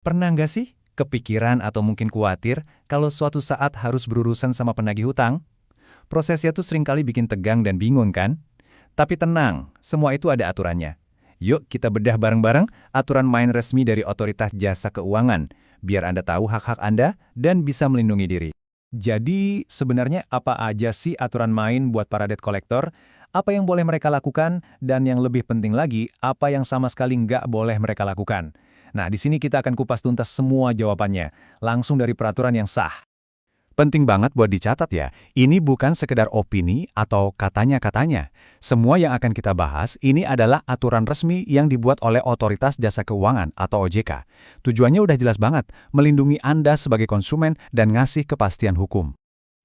Pernah nggak sih kepikiran atau mungkin khawatir kalau suatu saat harus berurusan sama penagih hutang? Prosesnya tuh seringkali bikin tegang dan bingung kan? Tapi tenang, semua itu ada aturannya. Yuk kita bedah bareng-bareng aturan main resmi dari Otoritas Jasa Keuangan, biar Anda tahu hak-hak Anda dan bisa melindungi diri. Jadi, sebenarnya apa aja sih aturan main buat para debt collector? Apa yang boleh mereka lakukan? Dan yang lebih penting lagi, apa yang sama sekali nggak boleh mereka lakukan? Nah, di sini kita akan kupas tuntas semua jawabannya, langsung dari peraturan yang sah. Penting banget buat dicatat ya, ini bukan sekedar opini atau katanya-katanya. Semua yang akan kita bahas ini adalah aturan resmi yang dibuat oleh Otoritas Jasa Keuangan atau OJK. Tujuannya udah jelas banget, melindungi Anda sebagai konsumen dan ngasih kepastian hukum.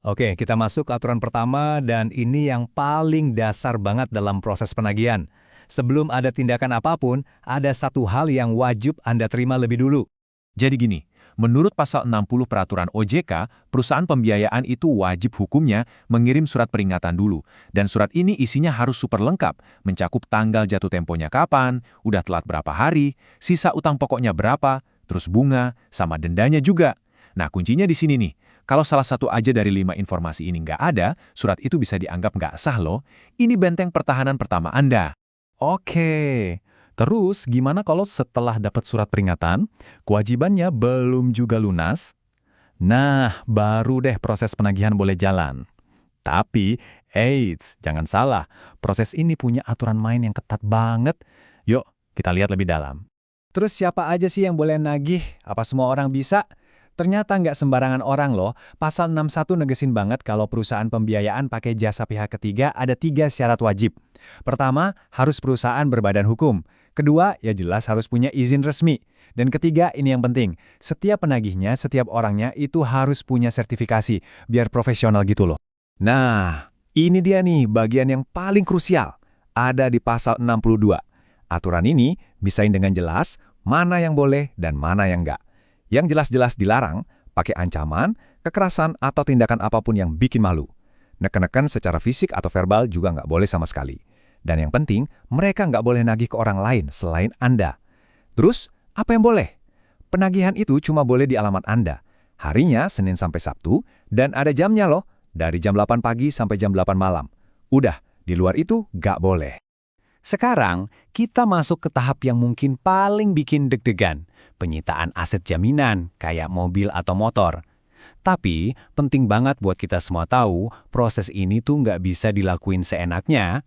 Oke, kita masuk ke aturan pertama dan ini yang paling dasar banget dalam proses penagihan. Sebelum ada tindakan apapun, ada satu hal yang wajib Anda terima lebih dulu. Jadi gini, menurut pasal 60 peraturan OJK, perusahaan pembiayaan itu wajib hukumnya mengirim surat peringatan dulu. Dan surat ini isinya harus super lengkap, mencakup tanggal jatuh temponya kapan, udah telat berapa hari, sisa utang pokoknya berapa, terus bunga, sama dendanya juga. Nah, kuncinya di sini nih. Kalau salah satu aja dari 5 informasi ini nggak ada, surat itu bisa dianggap nggak sah loh. Ini benteng pertahanan pertama Anda. Oke, terus gimana kalau setelah dapat surat peringatan, kewajibannya belum juga lunas? Nah, baru deh proses penagihan boleh jalan. Tapi, eits, jangan salah, proses ini punya aturan main yang ketat banget. Yuk, kita lihat lebih dalam. Terus siapa aja sih yang boleh nagih? Apa semua orang bisa? Ternyata nggak sembarangan orang loh. Pasal 61 negesin banget kalau perusahaan pembiayaan pakai jasa pihak ketiga ada 3 syarat wajib. Pertama, harus perusahaan berbadan hukum. Kedua, ya jelas harus punya izin resmi. Dan ketiga, ini yang penting, setiap penagihnya, setiap orangnya itu harus punya sertifikasi, biar profesional gitu loh. Nah, ini dia nih bagian yang paling krusial. Ada di pasal 62. Aturan ini bisain dengan jelas mana yang boleh dan mana yang enggak. Yang jelas-jelas dilarang, pakai ancaman, kekerasan, atau tindakan apapun yang bikin malu. Neken-neken secara fisik atau verbal juga nggak boleh sama sekali. Dan yang penting, mereka nggak boleh nagih ke orang lain selain Anda. Terus, apa yang boleh? Penagihan itu cuma boleh di alamat Anda. Harinya Senin sampai Sabtu, dan ada jamnya loh, dari jam 8 pagi sampai jam 8 malam. Udah, di luar itu nggak boleh. Sekarang, kita masuk ke tahap yang mungkin paling bikin deg-degan, penyitaan aset jaminan, kayak mobil atau motor. Tapi, penting banget buat kita semua tahu, proses ini tuh nggak bisa dilakuin seenaknya.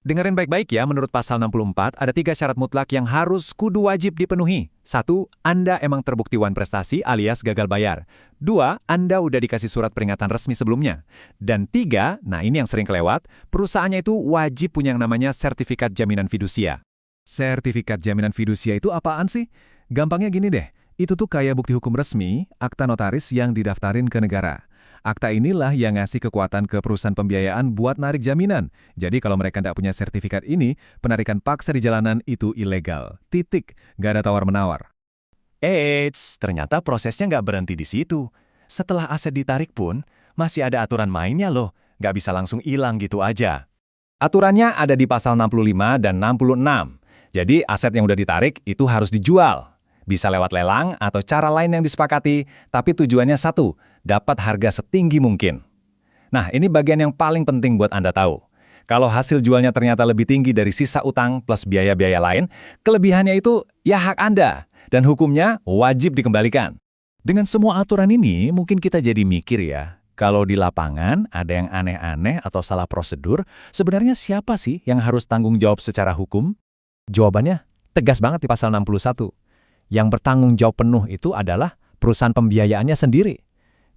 Dengerin baik-baik ya, menurut pasal 64, ada 3 syarat mutlak yang harus kudu wajib dipenuhi. 1. Anda emang terbukti wan prestasi alias gagal bayar. 2. Anda udah dikasih surat peringatan resmi sebelumnya. Dan 3, nah ini yang sering kelewat, perusahaannya itu wajib punya yang namanya sertifikat jaminan fidusia. Sertifikat jaminan fidusia itu apaan sih? Gampangnya gini deh, itu tuh kayak bukti hukum resmi, akta notaris yang didaftarin ke negara. Akta inilah yang ngasih kekuatan ke perusahaan pembiayaan buat narik jaminan. Jadi kalau mereka tidak punya sertifikat ini, penarikan paksa di jalanan itu ilegal. Titik, nggak ada tawar-menawar. Eits, ternyata prosesnya nggak berhenti di situ. Setelah aset ditarik pun, masih ada aturan mainnya loh. Nggak bisa langsung hilang gitu aja. Aturannya ada di pasal 65 dan 66. Jadi aset yang udah ditarik itu harus dijual. Bisa lewat lelang atau cara lain yang disepakati, tapi tujuannya satu, dapat harga setinggi mungkin. Nah, ini bagian yang paling penting buat Anda tahu. Kalau hasil jualnya ternyata lebih tinggi dari sisa utang plus biaya-biaya lain, kelebihannya itu ya hak Anda, dan hukumnya wajib dikembalikan. Dengan semua aturan ini, mungkin kita jadi mikir ya, kalau di lapangan ada yang aneh-aneh atau salah prosedur, sebenarnya siapa sih yang harus tanggung jawab secara hukum? Jawabannya tegas banget di pasal 61. Yang bertanggung jawab penuh itu adalah perusahaan pembiayaannya sendiri.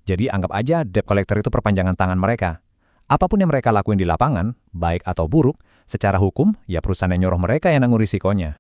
Jadi anggap aja debt collector itu perpanjangan tangan mereka. Apapun yang mereka lakuin di lapangan, baik atau buruk, secara hukum, ya perusahaan yang nyuruh mereka yang nanggung risikonya.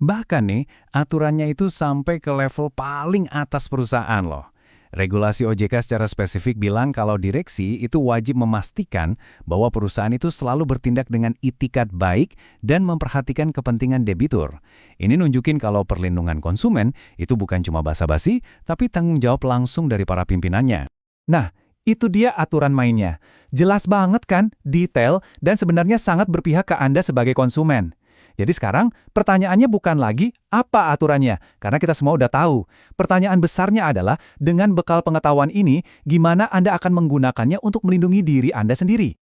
Bahkan nih, aturannya itu sampai ke level paling atas perusahaan loh. Regulasi OJK secara spesifik bilang kalau direksi itu wajib memastikan bahwa perusahaan itu selalu bertindak dengan itikat baik dan memperhatikan kepentingan debitur. Ini nunjukin kalau perlindungan konsumen itu bukan cuma basa-basi, tapi tanggung jawab langsung dari para pimpinannya. Nah, itu dia aturan mainnya. Jelas banget kan, detail, dan sebenarnya sangat berpihak ke Anda sebagai konsumen. Jadi sekarang pertanyaannya bukan lagi apa aturannya, karena kita semua udah tahu. Pertanyaan besarnya adalah dengan bekal pengetahuan ini, gimana Anda akan menggunakannya untuk melindungi diri Anda sendiri?